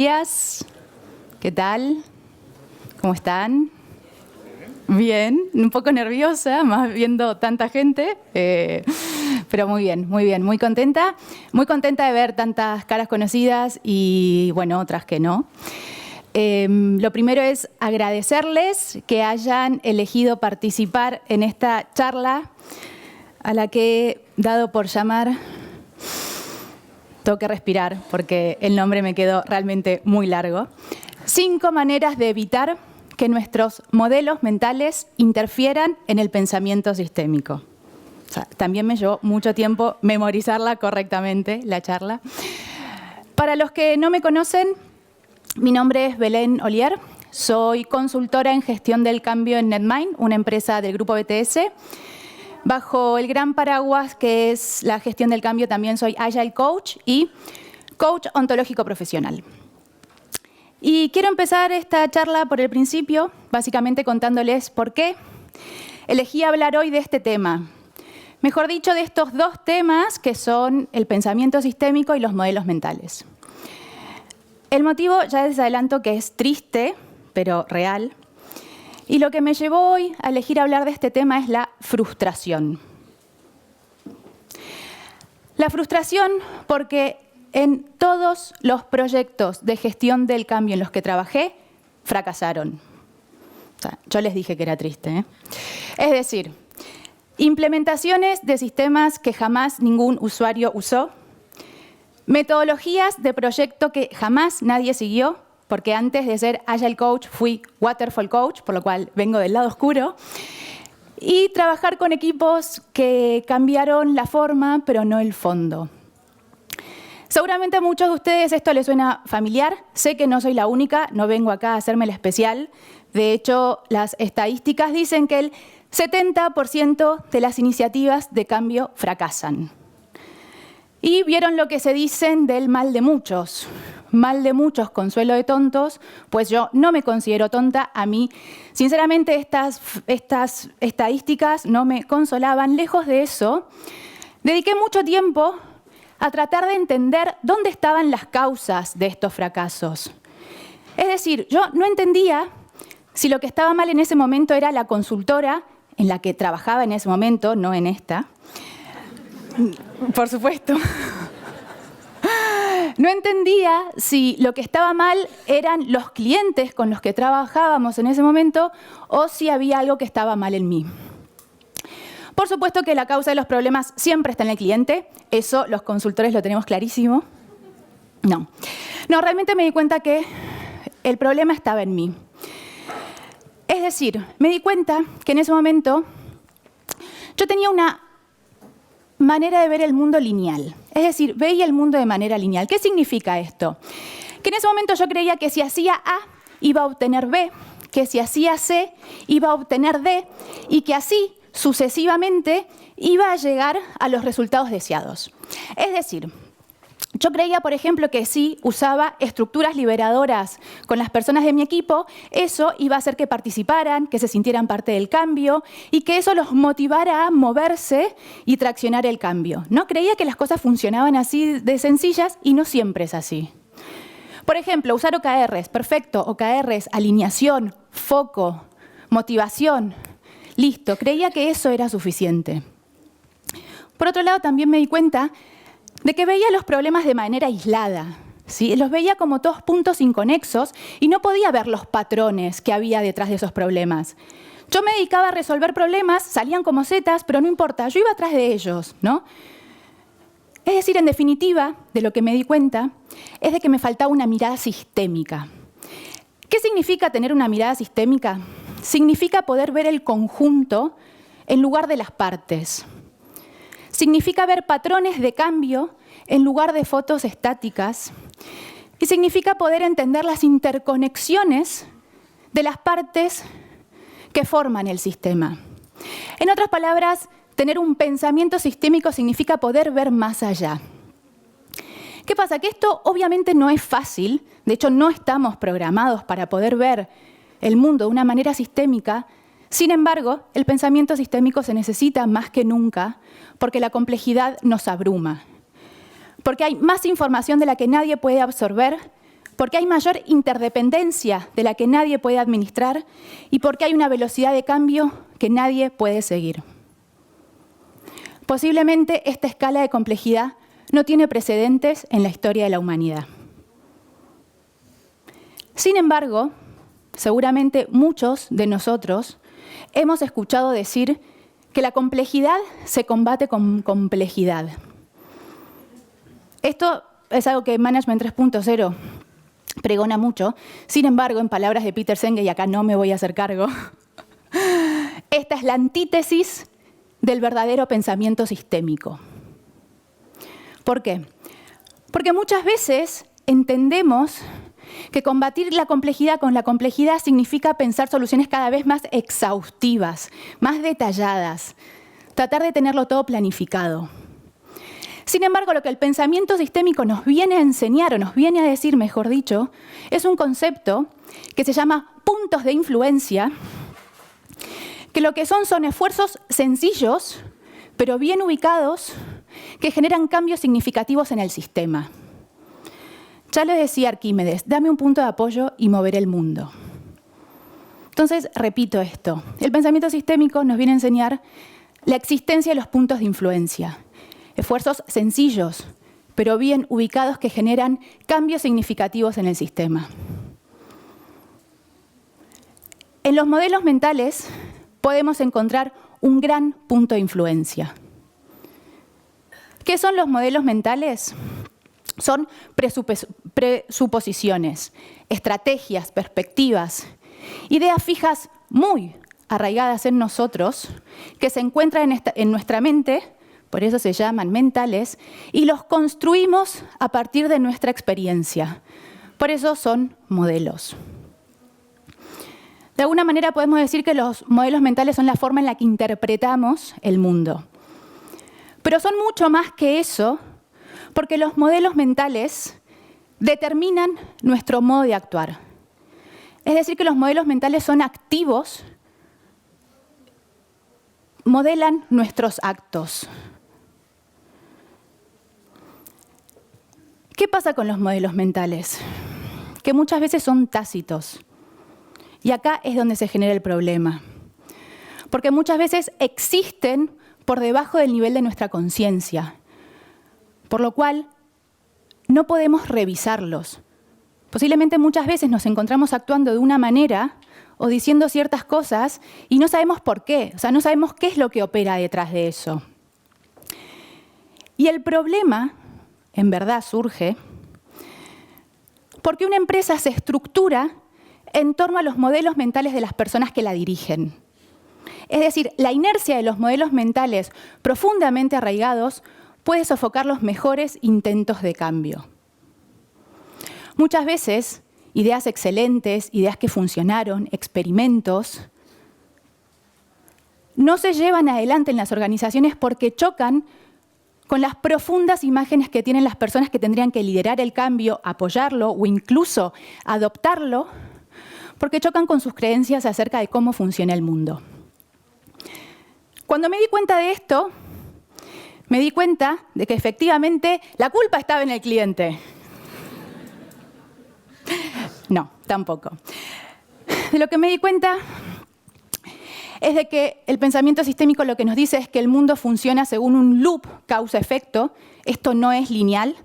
días. ¿Qué tal? ¿Cómo están? Bien, un poco nerviosa, más viendo tanta gente, pero muy bien, muy contenta. Muy contenta de ver tantas caras conocidas y, bueno, otras que no. Lo primero es agradecerles que hayan elegido participar en esta charla a la que he dado por llamar... Tengo que respirar porque el nombre me quedó realmente muy largo. 5 maneras de evitar que nuestros modelos mentales interfieran en el pensamiento sistémico. O sea, también me llevó mucho tiempo memorizarla correctamente, la charla. Para los que no me conocen, mi nombre es Belén Olier. Soy consultora en gestión del cambio en Netmind, una empresa del grupo BTS. Bajo el gran paraguas que es la gestión del cambio, también soy Agile Coach y Coach Ontológico Profesional. Y quiero empezar esta charla por el principio, básicamente contándoles por qué elegí hablar hoy de este tema. Mejor dicho, de estos 2 temas que son el pensamiento sistémico y los modelos mentales. El motivo, ya les adelanto que es triste, pero real. Y lo que me llevó hoy a elegir hablar de este tema es la frustración. La frustración porque en todos los proyectos de gestión del cambio en los que trabajé, fracasaron. O sea, yo les dije que era triste, ¿eh? Es decir, implementaciones de sistemas que jamás ningún usuario usó, metodologías de proyecto que jamás nadie siguió, porque antes de ser Agile Coach fui Waterfall Coach, por lo cual vengo del lado oscuro, y trabajar con equipos que cambiaron la forma, pero no el fondo. Seguramente a muchos de ustedes esto les suena familiar. Sé que no soy la única, no vengo acá a hacerme la especial. De hecho, las estadísticas dicen que el 70% de las iniciativas de cambio fracasan. Y vieron lo que se dicen del mal de muchos. Mal de muchos, consuelo de tontos, pues yo no me considero tonta. A mí, sinceramente, estas estadísticas no me consolaban. Lejos de eso, dediqué mucho tiempo a tratar de entender dónde estaban las causas de estos fracasos. Es decir, yo no entendía si lo que estaba mal en ese momento era la consultora en la que trabajaba en ese momento, no en esta. Por supuesto. No entendía si lo que estaba mal eran los clientes con los que trabajábamos en ese momento o si había algo que estaba mal en mí. Por supuesto que la causa de los problemas siempre está en el cliente. Eso los consultores lo tenemos clarísimo. No, realmente me di cuenta que el problema estaba en mí. Es decir, me di cuenta que en ese momento yo tenía una manera de ver el mundo lineal. Es decir, veía el mundo de manera lineal. ¿Qué significa esto? Que en ese momento yo creía que si hacía A, iba a obtener B, que si hacía C, iba a obtener D, y que así, sucesivamente, iba a llegar a los resultados deseados. Es decir, yo creía, por ejemplo, que si usaba estructuras liberadoras con las personas de mi equipo, eso iba a hacer que participaran, que se sintieran parte del cambio y que eso los motivara a moverse y traccionar el cambio, ¿no? Creía que las cosas funcionaban así de sencillas y no siempre es así. Por ejemplo, usar OKRs, perfecto, OKRs, alineación, foco, motivación, listo, creía que eso era suficiente. Por otro lado, también me di cuenta de que veía los problemas de manera aislada, ¿sí? Los veía como todos puntos inconexos y no podía ver los patrones que había detrás de esos problemas. Yo me dedicaba a resolver problemas, salían como setas, pero no importa, yo iba atrás de ellos, ¿no? Es decir, en definitiva, de lo que me di cuenta, es de que me faltaba una mirada sistémica. ¿Qué significa tener una mirada sistémica? Significa poder ver el conjunto en lugar de las partes. Significa ver patrones de cambio en lugar de fotos estáticas. Y significa poder entender las interconexiones de las partes que forman el sistema. En otras palabras, tener un pensamiento sistémico significa poder ver más allá. ¿Qué pasa? Que esto obviamente no es fácil. De hecho, no estamos programados para poder ver el mundo de una manera sistémica. Sin embargo, el pensamiento sistémico se necesita más que nunca porque la complejidad nos abruma. Porque hay más información de la que nadie puede absorber, porque hay mayor interdependencia de la que nadie puede administrar y porque hay una velocidad de cambio que nadie puede seguir. Posiblemente esta escala de complejidad no tiene precedentes en la historia de la humanidad. Sin embargo, seguramente muchos de nosotros hemos escuchado decir que la complejidad se combate con complejidad. Esto es algo que Management 3.0 pregona mucho. Sin embargo, en palabras de Peter Senge, y acá no me voy a hacer cargo, esta es la antítesis del verdadero pensamiento sistémico. ¿Por qué? Porque muchas veces entendemos que combatir la complejidad con la complejidad significa pensar soluciones cada vez más exhaustivas, más detalladas, tratar de tenerlo todo planificado. Sin embargo, lo que el pensamiento sistémico nos viene a enseñar, o nos viene a decir, mejor dicho, es un concepto que se llama puntos de influencia, que lo que son esfuerzos sencillos, pero bien ubicados, que generan cambios significativos en el sistema. Ya lo decía Arquímedes, dame un punto de apoyo y moveré el mundo. Entonces, repito esto, el pensamiento sistémico nos viene a enseñar la existencia de los puntos de influencia, esfuerzos sencillos, pero bien ubicados que generan cambios significativos en el sistema. En los modelos mentales podemos encontrar un gran punto de influencia. ¿Qué son los modelos mentales? Son presuposiciones, estrategias, perspectivas, ideas fijas muy arraigadas en nosotros, que se encuentran en nuestra mente, por eso se llaman mentales, y los construimos a partir de nuestra experiencia. Por eso son modelos. De alguna manera podemos decir que los modelos mentales son la forma en la que interpretamos el mundo. Pero son mucho más que eso, porque los modelos mentales determinan nuestro modo de actuar. Es decir, que los modelos mentales son activos, modelan nuestros actos. ¿Qué pasa con los modelos mentales? Que muchas veces son tácitos. Y acá es donde se genera el problema. Porque muchas veces existen por debajo del nivel de nuestra conciencia, por lo cual no podemos revisarlos. Posiblemente muchas veces nos encontramos actuando de una manera o diciendo ciertas cosas y no sabemos por qué, o sea, no sabemos qué es lo que opera detrás de eso. Y el problema, en verdad, surge porque una empresa se estructura en torno a los modelos mentales de las personas que la dirigen. Es decir, la inercia de los modelos mentales profundamente arraigados puede sofocar los mejores intentos de cambio. Muchas veces, ideas excelentes, ideas que funcionaron, experimentos, no se llevan adelante en las organizaciones porque chocan con las profundas imágenes que tienen las personas que tendrían que liderar el cambio, apoyarlo o incluso adoptarlo, porque chocan con sus creencias acerca de cómo funciona el mundo. Cuando me di cuenta de esto, me di cuenta de que efectivamente la culpa estaba en el cliente. No, tampoco. De lo que me di cuenta es de que el pensamiento sistémico lo que nos dice es que el mundo funciona según un loop causa-efecto. Esto no es lineal,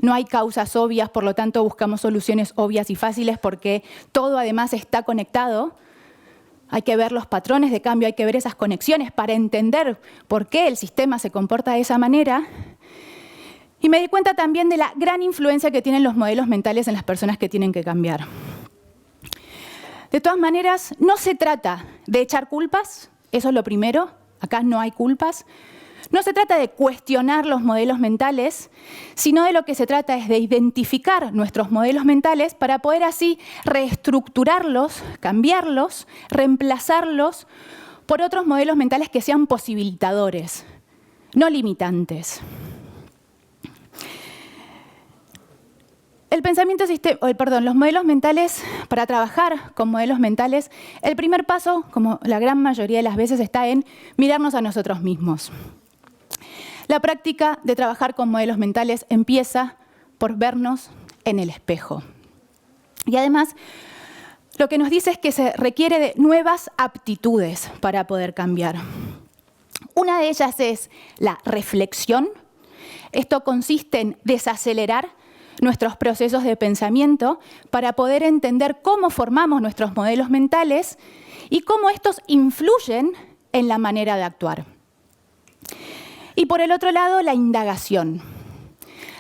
no hay causas obvias, por lo tanto buscamos soluciones obvias y fáciles porque todo además está conectado. Hay que ver los patrones de cambio, hay que ver esas conexiones para entender por qué el sistema se comporta de esa manera. Y me di cuenta también de la gran influencia que tienen los modelos mentales en las personas que tienen que cambiar. De todas maneras, no se trata de echar culpas, eso es lo primero, acá no hay culpas. No se trata de cuestionar los modelos mentales, sino de lo que se trata es de identificar nuestros modelos mentales para poder así reestructurarlos, cambiarlos, reemplazarlos por otros modelos mentales que sean posibilitadores, no limitantes. Los modelos mentales, para trabajar con modelos mentales, el primer paso, como la gran mayoría de las veces, está en mirarnos a nosotros mismos. La práctica de trabajar con modelos mentales empieza por vernos en el espejo. Y además, lo que nos dice es que se requiere de nuevas aptitudes para poder cambiar. Una de ellas es la reflexión. Esto consiste en desacelerar nuestros procesos de pensamiento para poder entender cómo formamos nuestros modelos mentales y cómo estos influyen en la manera de actuar. Y por el otro lado, la indagación.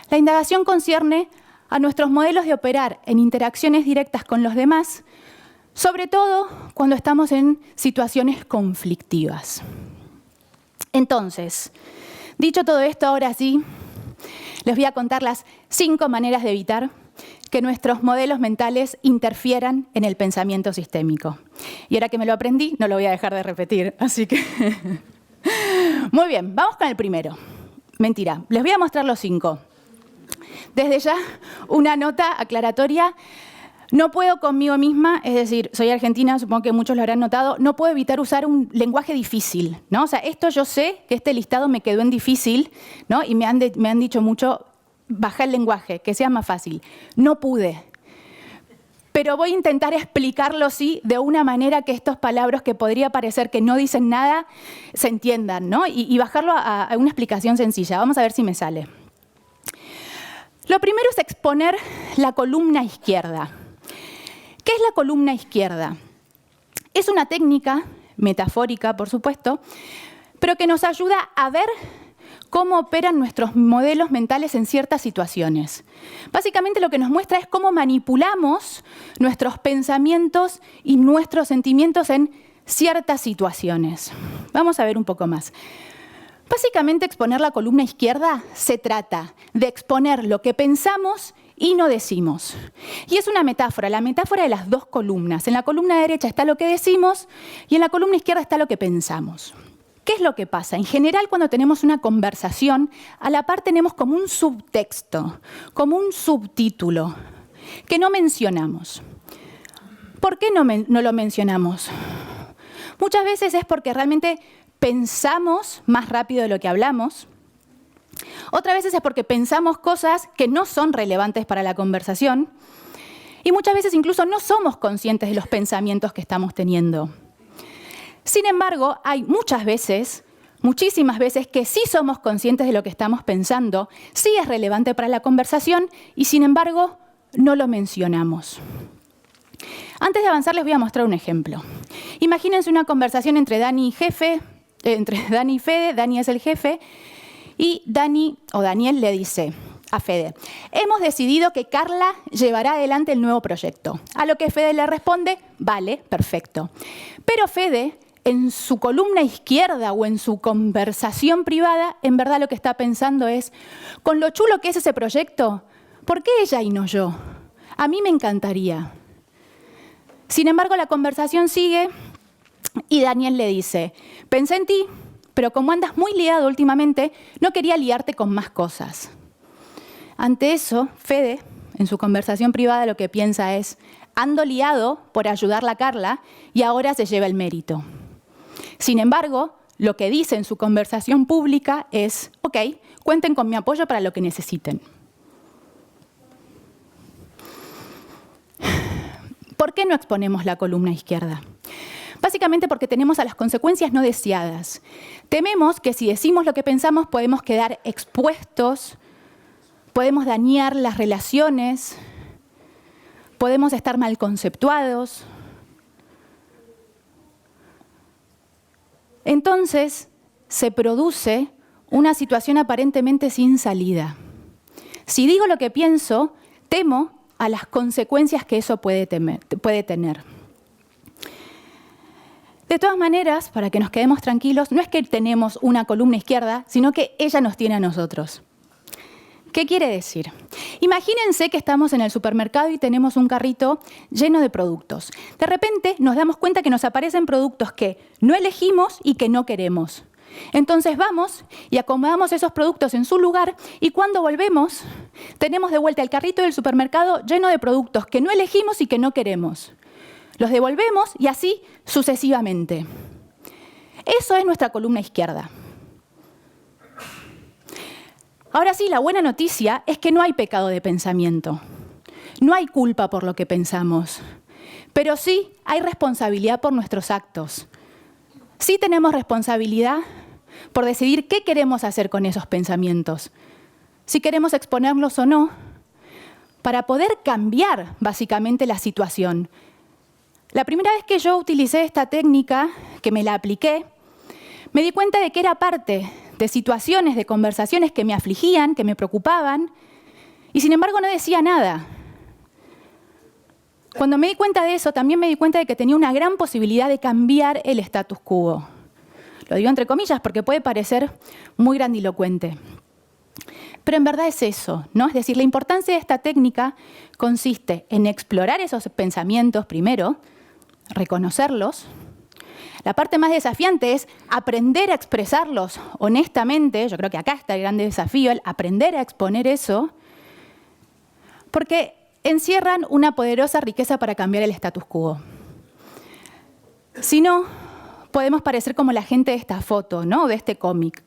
La indagación concierne a nuestros modelos de operar en interacciones directas con los demás, sobre todo cuando estamos en situaciones conflictivas. Entonces, dicho todo esto, ahora sí, les voy a contar las 5 maneras de evitar que nuestros modelos mentales interfieran en el pensamiento sistémico. Y ahora que me lo aprendí, no lo voy a dejar de repetir, así que... Muy bien, vamos con el primero. Mentira, les voy a mostrar los 5. Desde ya, una nota aclaratoria. No puedo conmigo misma, es decir, soy argentina, supongo que muchos lo habrán notado, no puedo evitar usar un lenguaje difícil, ¿no? O sea, esto yo sé que este listado me quedó en difícil, ¿no? Y me han dicho mucho, baja el lenguaje, que sea más fácil. No pude. Pero voy a intentar explicarlo, sí, de una manera que estos palabras que podría parecer que no dicen nada, se entiendan, ¿no? Y bajarlo a una explicación sencilla. Vamos a ver si me sale. Lo primero es exponer la columna izquierda. ¿Qué es la columna izquierda? Es una técnica metafórica, por supuesto, pero que nos ayuda a ver cómo operan nuestros modelos mentales en ciertas situaciones. Básicamente lo que nos muestra es cómo manipulamos nuestros pensamientos y nuestros sentimientos en ciertas situaciones. Vamos a ver un poco más. Básicamente exponer la columna izquierda se trata de exponer lo que pensamos y no decimos. Y es una metáfora, la metáfora de las 2 columnas. En la columna derecha está lo que decimos y en la columna izquierda está lo que pensamos. ¿Qué es lo que pasa? En general, cuando tenemos una conversación, a la par tenemos como un subtexto, como un subtítulo, que no mencionamos. ¿Por qué no lo mencionamos? Muchas veces es porque realmente pensamos más rápido de lo que hablamos. Otras veces es porque pensamos cosas que no son relevantes para la conversación. Y muchas veces incluso no somos conscientes de los pensamientos que estamos teniendo. Sin embargo, hay muchas veces, muchísimas veces, que sí somos conscientes de lo que estamos pensando, sí es relevante para la conversación y sin embargo no lo mencionamos. Antes de avanzar les voy a mostrar un ejemplo. Imagínense una conversación entre Dani y Fede, Dani es el jefe, y Dani o Daniel le dice a Fede, hemos decidido que Carla llevará adelante el nuevo proyecto. A lo que Fede le responde, vale, perfecto. Pero Fede, en su columna izquierda o en su conversación privada, en verdad lo que está pensando es, con lo chulo que es ese proyecto, ¿por qué ella y no yo? A mí me encantaría. Sin embargo, la conversación sigue y Daniel le dice, pensé en ti, pero como andas muy liado últimamente, no quería liarte con más cosas. Ante eso, Fede, en su conversación privada, lo que piensa es, ando liado por ayudarla a Carla y ahora se lleva el mérito. Sin embargo, lo que dice en su conversación pública es, ok, cuenten con mi apoyo para lo que necesiten. ¿Por qué no exponemos la columna izquierda? Básicamente porque tenemos a las consecuencias no deseadas. Tememos que si decimos lo que pensamos podemos quedar expuestos, podemos dañar las relaciones, podemos estar mal conceptuados. Entonces se produce una situación aparentemente sin salida. Si digo lo que pienso, temo a las consecuencias que eso puede tener. De todas maneras, para que nos quedemos tranquilos, no es que tenemos una columna izquierda, sino que ella nos tiene a nosotros. ¿Qué quiere decir? Imagínense que estamos en el supermercado y tenemos un carrito lleno de productos. De repente nos damos cuenta que nos aparecen productos que no elegimos y que no queremos. Entonces vamos y acomodamos esos productos en su lugar y cuando volvemos tenemos de vuelta el carrito del supermercado lleno de productos que no elegimos y que no queremos. Los devolvemos y así sucesivamente. Eso es nuestra columna izquierda. Ahora sí, la buena noticia es que no hay pecado de pensamiento. no hay culpa por lo que pensamos, pero sí hay responsabilidad por nuestros actos. Sí tenemos responsabilidad por decidir qué queremos hacer con esos pensamientos, si queremos exponerlos o no, para poder cambiar básicamente la situación. La primera vez que yo utilicé esta técnica, que me la apliqué, me di cuenta de que era parte de situaciones, de conversaciones que me afligían, que me preocupaban, y sin embargo no decía nada. Cuando me di cuenta de eso, también me di cuenta de que tenía una gran posibilidad de cambiar el status quo. Lo digo entre comillas porque puede parecer muy grandilocuente. Pero en verdad es eso, ¿no? Es decir, la importancia de esta técnica consiste en explorar esos pensamientos primero, reconocerlos. La parte más desafiante es aprender a expresarlos honestamente. Yo creo que acá está el gran desafío, el aprender a exponer eso, porque encierran una poderosa riqueza para cambiar el status quo. Si no, podemos parecer como la gente de esta foto, ¿no? De este cómic,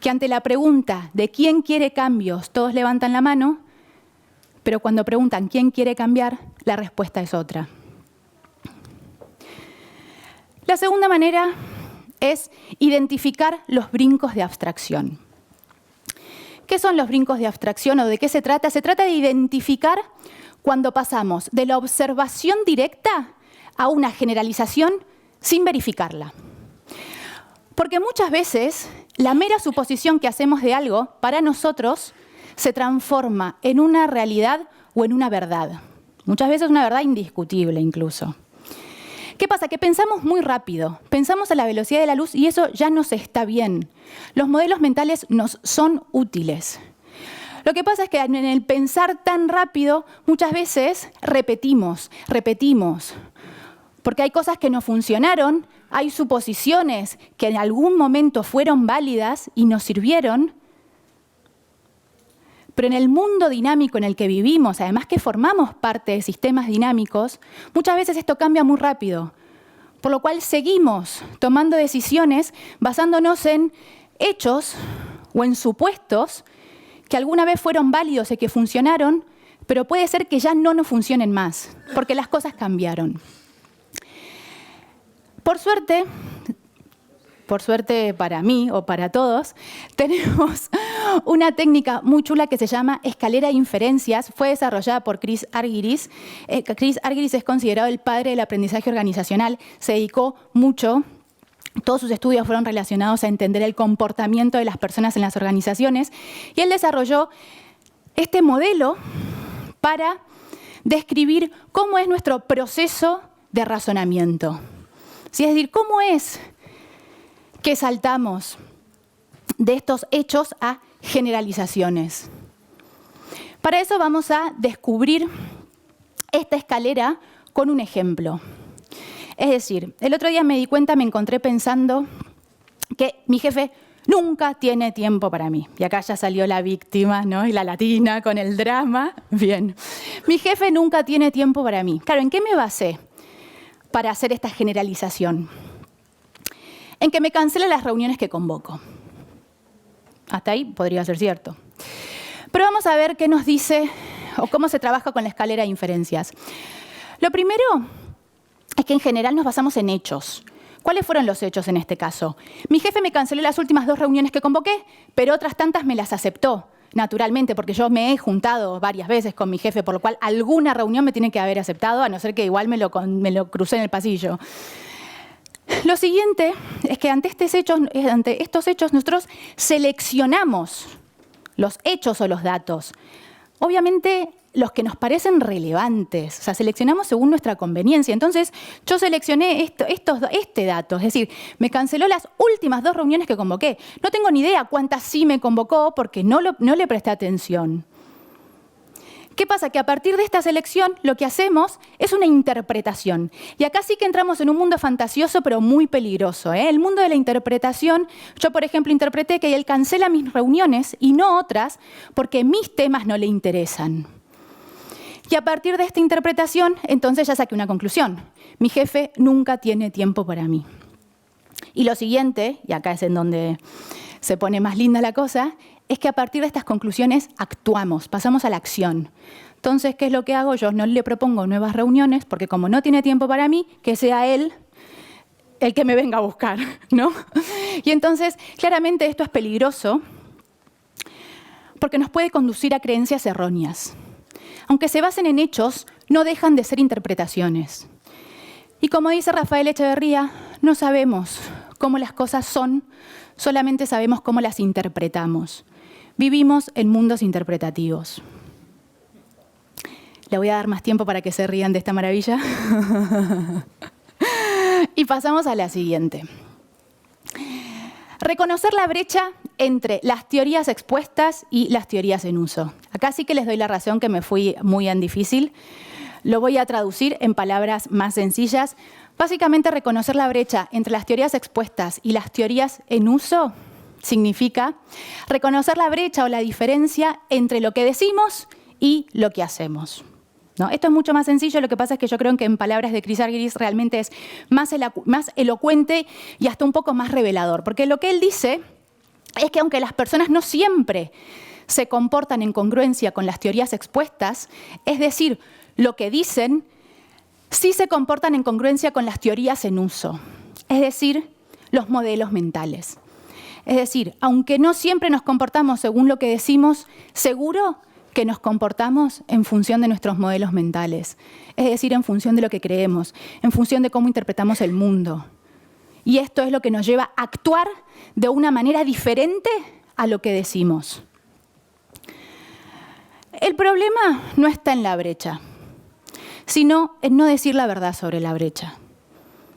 que ante la pregunta de quién quiere cambios, todos levantan la mano, pero cuando preguntan quién quiere cambiar, la respuesta es otra. La segunda manera es identificar los brincos de abstracción. ¿Qué son los brincos de abstracción o de qué se trata? Se trata de identificar cuando pasamos de la observación directa a una generalización sin verificarla. Porque muchas veces la mera suposición que hacemos de algo, para nosotros, se transforma en una realidad o en una verdad. Muchas veces una verdad indiscutible incluso. ¿Qué pasa? Que pensamos muy rápido, pensamos a la velocidad de la luz y eso ya nos está bien. Los modelos mentales nos son útiles. Lo que pasa es que en el pensar tan rápido, muchas veces repetimos, porque hay cosas que no funcionaron, hay suposiciones que en algún momento fueron válidas y nos sirvieron, pero en el mundo dinámico en el que vivimos, además que formamos parte de sistemas dinámicos, muchas veces esto cambia muy rápido, por lo cual seguimos tomando decisiones basándonos en hechos o en supuestos que alguna vez fueron válidos y que funcionaron, pero puede ser que ya no nos funcionen más, porque las cosas cambiaron. Por suerte para mí o para todos, tenemos una técnica muy chula que se llama escalera de inferencias. Fue desarrollada por Chris Argyris. Chris Argyris es considerado el padre del aprendizaje organizacional. Se dedicó mucho, todos sus estudios fueron relacionados a entender el comportamiento de las personas en las organizaciones. Y él desarrolló este modelo para describir cómo es nuestro proceso de razonamiento. Sí, es decir, cómo es que saltamos de estos hechos a generalizaciones. Para eso vamos a descubrir esta escalera con un ejemplo. Es decir, el otro día me encontré pensando que mi jefe nunca tiene tiempo para mí. Y acá ya salió la víctima, ¿no? Y la latina con el drama. Bien. Mi jefe nunca tiene tiempo para mí. Claro, ¿en qué me basé para hacer esta generalización? En que me cancela las reuniones que convoco. Hasta ahí podría ser cierto. Pero vamos a ver qué nos dice o cómo se trabaja con la escalera de inferencias. Lo primero es que en general nos basamos en hechos. ¿Cuáles fueron los hechos en este caso? Mi jefe me canceló las últimas 2 reuniones que convoqué, pero otras tantas me las aceptó, naturalmente, porque yo me he juntado varias veces con mi jefe, por lo cual alguna reunión me tiene que haber aceptado, a no ser que igual me lo crucé en el pasillo. Lo siguiente es que ante estos hechos nosotros seleccionamos los hechos o los datos. Obviamente los que nos parecen relevantes, o sea, seleccionamos según nuestra conveniencia. Entonces yo seleccioné este dato, es decir, me canceló las últimas 2 reuniones que convoqué. No tengo ni idea cuántas sí me convocó porque no le presté atención. ¿Qué pasa? Que a partir de esta selección lo que hacemos es una interpretación. Y acá sí que entramos en un mundo fantasioso pero muy peligroso, ¿eh? El mundo de la interpretación, yo por ejemplo interpreté que él cancela mis reuniones y no otras porque mis temas no le interesan. Y a partir de esta interpretación, entonces ya saqué una conclusión. Mi jefe nunca tiene tiempo para mí. Y lo siguiente, y acá es en donde se pone más linda la cosa, es que a partir de estas conclusiones actuamos, pasamos a la acción. Entonces, ¿qué es lo que hago? Yo no le propongo nuevas reuniones, porque como no tiene tiempo para mí, que sea él el que me venga a buscar, ¿no? Y entonces, claramente esto es peligroso, porque nos puede conducir a creencias erróneas. Aunque se basen en hechos, no dejan de ser interpretaciones. Y como dice Rafael Echeverría, no sabemos cómo las cosas son, solamente sabemos cómo las interpretamos. Vivimos en mundos interpretativos. Le voy a dar más tiempo para que se rían de esta maravilla. Y pasamos a la siguiente. Reconocer la brecha entre las teorías expuestas y las teorías en uso. Acá sí que les doy la razón que me fui muy en difícil. Lo voy a traducir en palabras más sencillas. Básicamente, reconocer la brecha entre las teorías expuestas y las teorías en uso significa reconocer la brecha o la diferencia entre lo que decimos y lo que hacemos. ¿No? Esto es mucho más sencillo, lo que pasa es que yo creo que en palabras de Chris Argyris realmente es más elocuente y hasta un poco más revelador. Porque lo que él dice es que aunque las personas no siempre se comportan en congruencia con las teorías expuestas, es decir, lo que dicen, sí se comportan en congruencia con las teorías en uso, es decir, los modelos mentales. Es decir, aunque no siempre nos comportamos según lo que decimos, seguro que nos comportamos en función de nuestros modelos mentales, es decir, en función de lo que creemos, en función de cómo interpretamos el mundo. Y esto es lo que nos lleva a actuar de una manera diferente a lo que decimos. El problema no está en la brecha, sino en no decir la verdad sobre la brecha.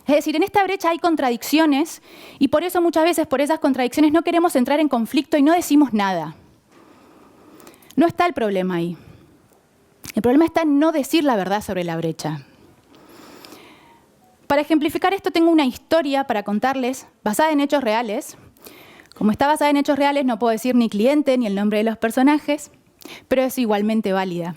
Es decir, en esta brecha hay contradicciones y por eso muchas veces por esas contradicciones no queremos entrar en conflicto y no decimos nada. No está el problema ahí. El problema está en no decir la verdad sobre la brecha. Para ejemplificar esto tengo una historia para contarles basada en hechos reales. Como está basada en hechos reales no puedo decir ni cliente ni el nombre de los personajes, pero es igualmente válida.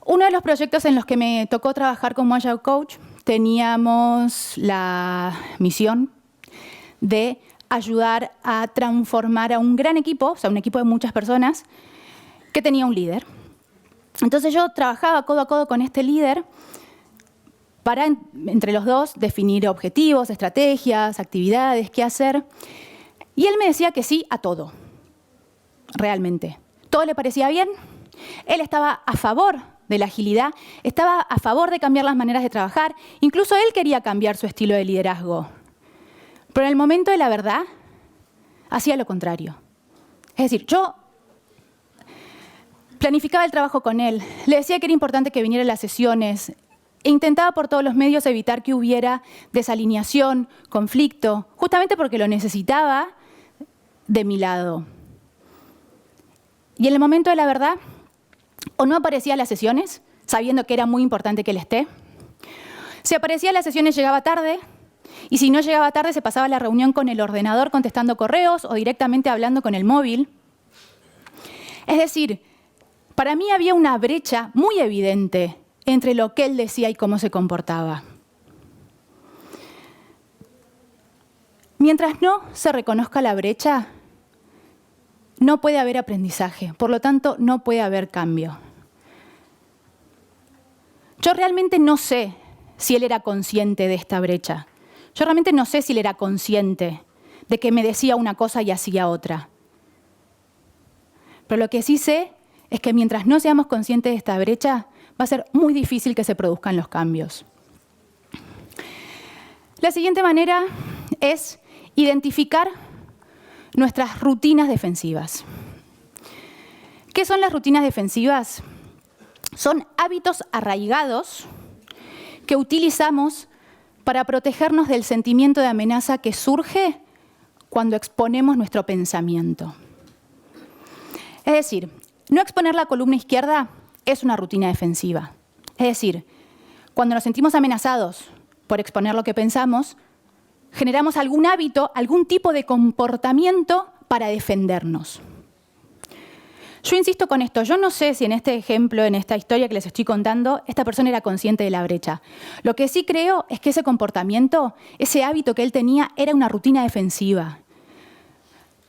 Uno de los proyectos en los que me tocó trabajar como Agile Coach teníamos la misión de ayudar a transformar a un gran equipo, o sea, un equipo de muchas personas, que tenía un líder. Entonces yo trabajaba codo a codo con este líder para, entre los dos, definir objetivos, estrategias, actividades, qué hacer. Y él me decía que sí a todo, realmente. Todo le parecía bien, él estaba a favor de la agilidad, estaba a favor de cambiar las maneras de trabajar, incluso él quería cambiar su estilo de liderazgo. Pero en el momento de la verdad, hacía lo contrario. Es decir, yo planificaba el trabajo con él, le decía que era importante que viniera a las sesiones e intentaba por todos los medios evitar que hubiera desalineación, conflicto, justamente porque lo necesitaba de mi lado. Y en el momento de la verdad, o no aparecía a las sesiones, sabiendo que era muy importante que él esté. Si aparecía a las sesiones llegaba tarde, y si no llegaba tarde se pasaba la reunión con el ordenador contestando correos o directamente hablando con el móvil. Es decir, para mí había una brecha muy evidente entre lo que él decía y cómo se comportaba. Mientras no se reconozca la brecha, no puede haber aprendizaje, por lo tanto no puede haber cambio. Yo realmente no sé si él era consciente de esta brecha. Yo realmente no sé si él era consciente de que me decía una cosa y hacía otra. Pero lo que sí sé es que mientras no seamos conscientes de esta brecha, va a ser muy difícil que se produzcan los cambios. La siguiente manera es identificar nuestras rutinas defensivas. ¿Qué son las rutinas defensivas? Son hábitos arraigados que utilizamos para protegernos del sentimiento de amenaza que surge cuando exponemos nuestro pensamiento. Es decir, no exponer la columna izquierda es una rutina defensiva. Es decir, cuando nos sentimos amenazados por exponer lo que pensamos, generamos algún hábito, algún tipo de comportamiento para defendernos. Yo insisto con esto, yo no sé si en este ejemplo, en esta historia que les estoy contando, esta persona era consciente de la brecha. Lo que sí creo es que ese comportamiento, ese hábito que él tenía, era una rutina defensiva.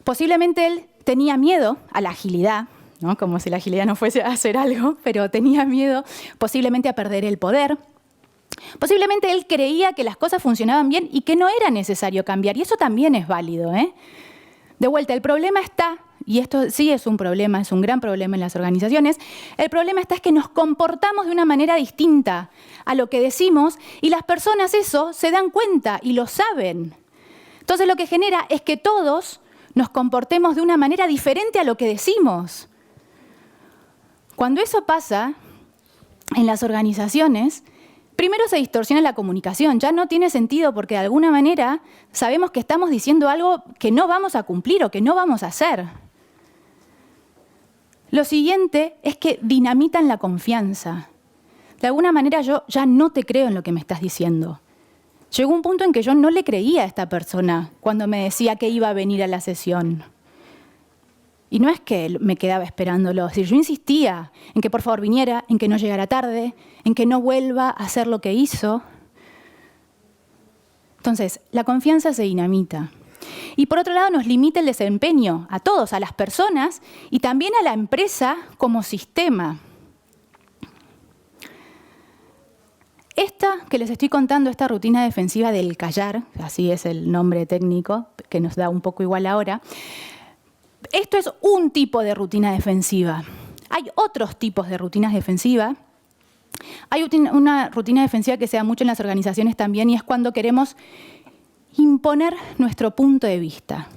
Posiblemente él tenía miedo a la agilidad, ¿no? Como si la agilidad no fuese a hacer algo, pero tenía miedo posiblemente a perder el poder. Posiblemente él creía que las cosas funcionaban bien y que no era necesario cambiar, y eso también es válido, ¿eh? De vuelta, el problema está, y esto sí es un problema, es un gran problema en las organizaciones, el problema está es que nos comportamos de una manera distinta a lo que decimos y las personas eso se dan cuenta y lo saben. Entonces lo que genera es que todos nos comportemos de una manera diferente a lo que decimos. Cuando eso pasa en las organizaciones, primero se distorsiona la comunicación, ya no tiene sentido porque de alguna manera sabemos que estamos diciendo algo que no vamos a cumplir o que no vamos a hacer. Lo siguiente es que dinamitan la confianza. De alguna manera yo ya no te creo en lo que me estás diciendo. Llegó un punto en que yo no le creía a esta persona cuando me decía que iba a venir a la sesión. Y no es que me quedaba esperándolo, es decir, yo insistía en que por favor viniera, en que no llegara tarde, en que no vuelva a hacer lo que hizo. Entonces, la confianza se dinamita. Y por otro lado nos limita el desempeño a todos, a las personas y también a la empresa como sistema. Esta que les estoy contando, esta rutina defensiva del callar, así es el nombre técnico, que nos da un poco igual ahora, esto es un tipo de rutina defensiva. Hay otros tipos de rutinas defensivas. Hay una rutina defensiva que se da mucho en las organizaciones también y es cuando queremos imponer nuestro punto de vista.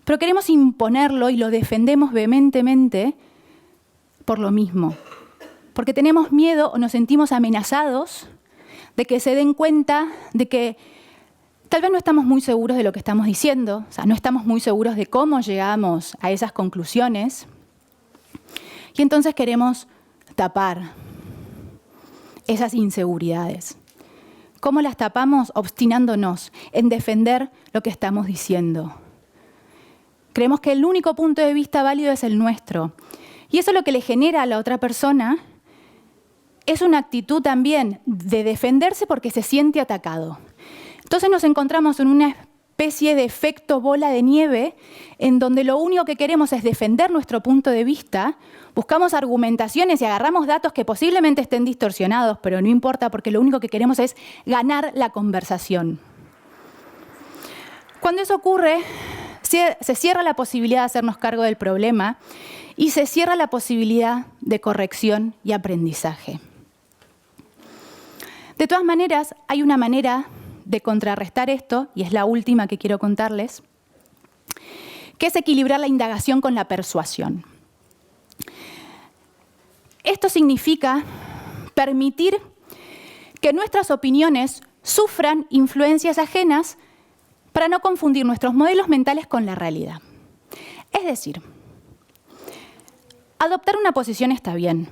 Pero queremos imponerlo y lo defendemos vehementemente por lo mismo. Porque tenemos miedo o nos sentimos amenazados de que se den cuenta de que tal vez no estamos muy seguros de lo que estamos diciendo, o sea, no estamos muy seguros de cómo llegamos a esas conclusiones. Y entonces queremos tapar esas inseguridades. ¿Cómo las tapamos? Obstinándonos en defender lo que estamos diciendo. Creemos que el único punto de vista válido es el nuestro. Y eso lo que le genera a la otra persona es una actitud también de defenderse porque se siente atacado. Entonces nos encontramos en una especie de efecto bola de nieve en donde lo único que queremos es defender nuestro punto de vista, buscamos argumentaciones y agarramos datos que posiblemente estén distorsionados, pero no importa porque lo único que queremos es ganar la conversación. Cuando eso ocurre, se cierra la posibilidad de hacernos cargo del problema y se cierra la posibilidad de corrección y aprendizaje. De todas maneras, hay una manera de contrarrestar esto, y es la última que quiero contarles, que es equilibrar la indagación con la persuasión. Esto significa permitir que nuestras opiniones sufran influencias ajenas para no confundir nuestros modelos mentales con la realidad. Es decir, adoptar una posición está bien,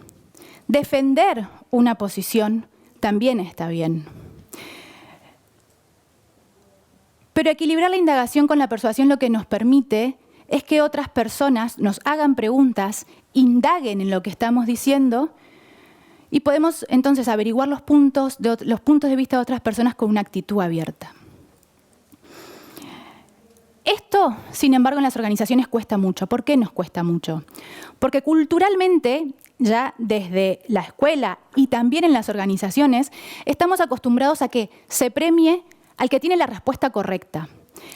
defender una posición también está bien. Pero equilibrar la indagación con la persuasión lo que nos permite es que otras personas nos hagan preguntas, indaguen en lo que estamos diciendo y podemos entonces averiguar los puntos de vista de otras personas con una actitud abierta. Esto, sin embargo, en las organizaciones cuesta mucho. ¿Por qué nos cuesta mucho? Porque culturalmente, ya desde la escuela y también en las organizaciones, estamos acostumbrados a que se premie al que tiene la respuesta correcta,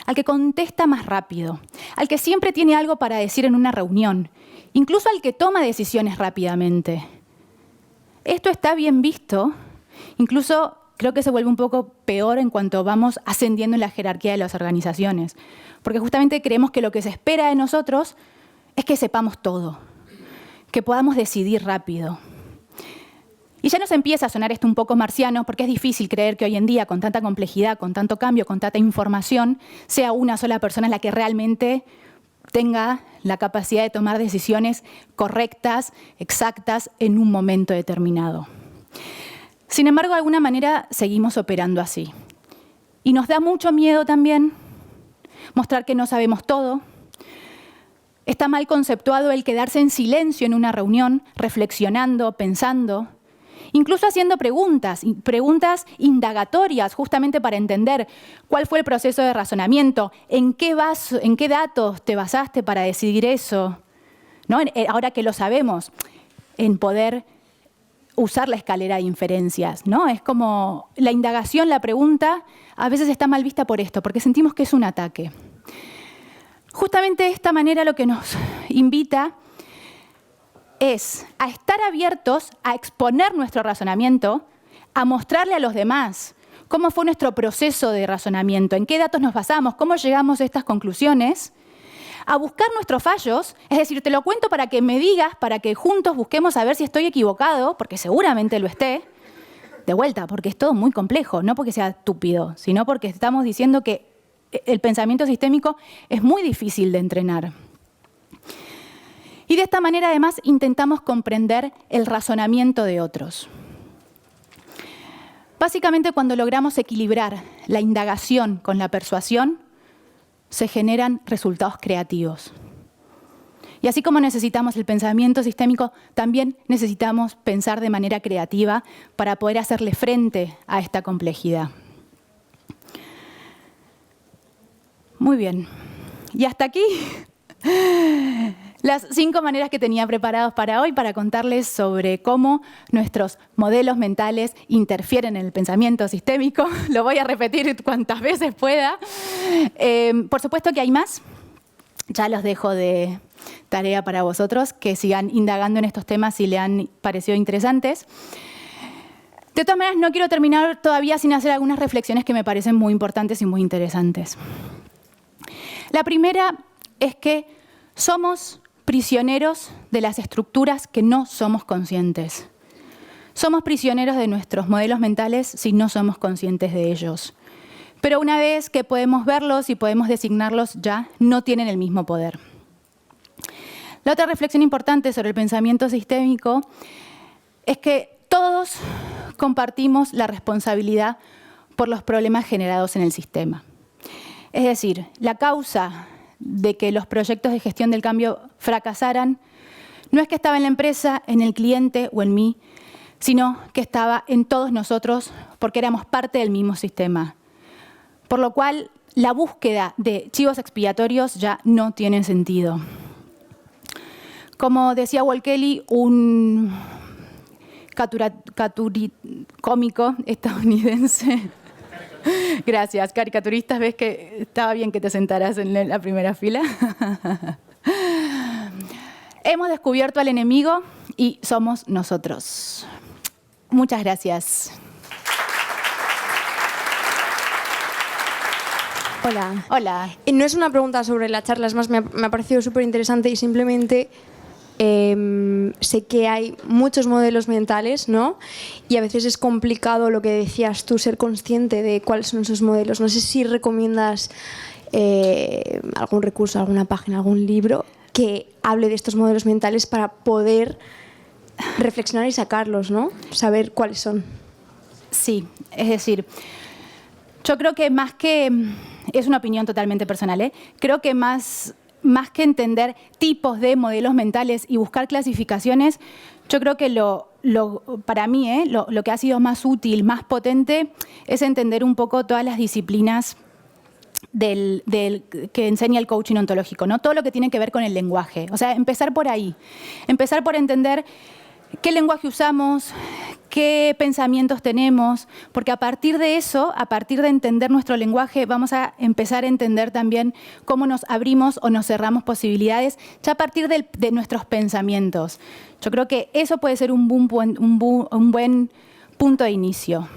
al que contesta más rápido, al que siempre tiene algo para decir en una reunión, incluso al que toma decisiones rápidamente. Esto está bien visto, incluso creo que se vuelve un poco peor en cuanto vamos ascendiendo en la jerarquía de las organizaciones, porque justamente creemos que lo que se espera de nosotros es que sepamos todo, que podamos decidir rápido. Y ya nos empieza a sonar esto un poco marciano, porque es difícil creer que hoy en día, con tanta complejidad, con tanto cambio, con tanta información, sea una sola persona la que realmente tenga la capacidad de tomar decisiones correctas, exactas, en un momento determinado. Sin embargo, de alguna manera seguimos operando así. Y nos da mucho miedo también mostrar que no sabemos todo. Está mal conceptuado el quedarse en silencio en una reunión, reflexionando, pensando, incluso haciendo preguntas indagatorias, justamente para entender cuál fue el proceso de razonamiento, en qué datos te basaste para decidir eso. ¿no? Ahora que lo sabemos, en poder usar la escalera de inferencias, ¿no? Es como la indagación, la pregunta, a veces está mal vista por esto, porque sentimos que es un ataque. Justamente de esta manera lo que nos invita es a estar abiertos a exponer nuestro razonamiento, a mostrarle a los demás cómo fue nuestro proceso de razonamiento, en qué datos nos basamos, cómo llegamos a estas conclusiones, a buscar nuestros fallos, es decir, te lo cuento para que me digas, para que juntos busquemos a ver si estoy equivocado, porque seguramente lo esté, de vuelta, porque es todo muy complejo, no porque sea estúpido, sino porque estamos diciendo que el pensamiento sistémico es muy difícil de entrenar. Y de esta manera, además, intentamos comprender el razonamiento de otros. Básicamente, cuando logramos equilibrar la indagación con la persuasión, se generan resultados creativos. Y así como necesitamos el pensamiento sistémico, también necesitamos pensar de manera creativa para poder hacerle frente a esta complejidad. Muy bien. Y hasta aquí las 5 maneras que tenía preparadas para hoy para contarles sobre cómo nuestros modelos mentales interfieren en el pensamiento sistémico. Lo voy a repetir cuantas veces pueda. Por supuesto que hay más. Ya los dejo de tarea para vosotros, que sigan indagando en estos temas si les han parecido interesantes. De todas maneras, no quiero terminar todavía sin hacer algunas reflexiones que me parecen muy importantes y muy interesantes. La primera es que somos prisioneros de las estructuras que no somos conscientes. Somos prisioneros de nuestros modelos mentales si no somos conscientes de ellos. Pero una vez que podemos verlos y podemos designarlos, ya no tienen el mismo poder. La otra reflexión importante sobre el pensamiento sistémico es que todos compartimos la responsabilidad por los problemas generados en el sistema. Es decir, la causa de que los proyectos de gestión del cambio fracasaran no es que estaba en la empresa, en el cliente o en mí, sino que estaba en todos nosotros porque éramos parte del mismo sistema. Por lo cual, la búsqueda de chivos expiatorios ya no tiene sentido. Como decía Walt Kelly, un cómico estadounidense. Gracias, caricaturistas, ves que estaba bien que te sentaras en la primera fila. Hemos descubierto al enemigo y somos nosotros. Muchas gracias. Hola. Hola. No es una pregunta sobre la charla, es más, me ha parecido súper interesante y simplemente sé que hay muchos modelos mentales, ¿no? Y a veces es complicado, lo que decías tú, ser consciente de cuáles son esos modelos. No sé si recomiendas algún recurso, alguna página, algún libro que hable de estos modelos mentales para poder reflexionar y sacarlos, ¿no? Saber cuáles son. Sí, es decir, yo creo que más que... Es una opinión totalmente personal, ¿eh? Creo que más que entender tipos de modelos mentales y buscar clasificaciones, yo creo que para mí, lo que ha sido más útil, más potente, es entender un poco todas las disciplinas que enseña el coaching ontológico, ¿no? Todo lo que tiene que ver con el lenguaje. O sea, empezar por ahí. Empezar por entender qué lenguaje usamos, qué pensamientos tenemos, porque a partir de eso, a partir de entender nuestro lenguaje, vamos a empezar a entender también cómo nos abrimos o nos cerramos posibilidades, ya a partir de nuestros pensamientos. Yo creo que eso puede ser un buen punto de inicio.